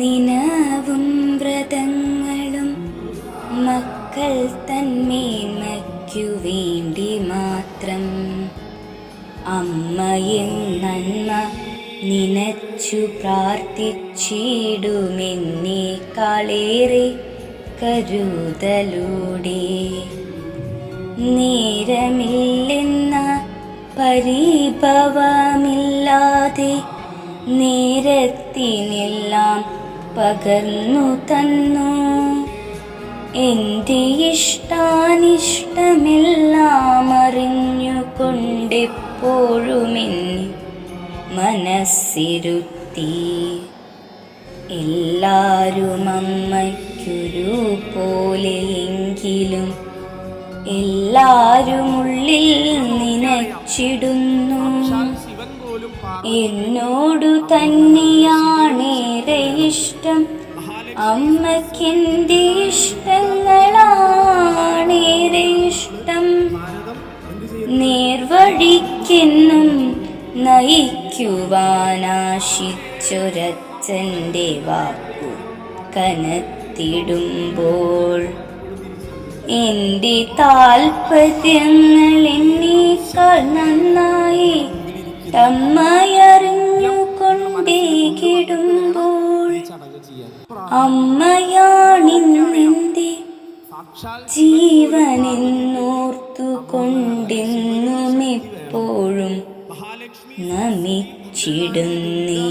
നിനവും വ്രതങ്ങളും മക്കൾ തന്മേന്മയ്ക്കു വേണ്ടി മാത്രം. അമ്മയും നന്മ നിനച്ചു പ്രാർത്ഥിച്ചിടുമെന്നേക്കാളേറെ കരുതലൂടെ. നേരമില്ലെന്ന പരിഭവമില്ലാതെ നേരത്തിനെല്ലാം പകർന്നു തന്നു. എൻ്റെ ഇഷ്ടാനിഷ്ടമെല്ലാം അറിഞ്ഞുകൊണ്ടെപ്പോഴുമെന്നെ മനസ്സിരുത്തി. എല്ലാരും അമ്മയ്ക്കൊരു പോലെയെങ്കിലും എല്ലാരും ഉള്ളിൽ നനച്ചിടുന്നു. എന്നോടു തന്നെയാണേറെ ഇഷ്ടം, അമ്മയ്ക്കെന്റെ ഇഷ്ടങ്ങളാണേറെ ഇഷ്ടം. നേർവഴിക്കെന്നും നയിക്കുവാനാശിച്ചൊരച്ഛൻ്റെ വാക്കു കനത്തിടുമ്പോൾ എൻ്റെ താൽപര്യങ്ങൾ എന്നേക്കാൾ നന്നായി അമ്മയറിഞ്ഞുകൊണ്ടേകിടുമ്പോൾ അമ്മയാണിന്നെൻ്റെ ജീവനെന്നോർത്തുകൊണ്ടെന്നും എപ്പോഴും നമിച്ചിടുന്നേ.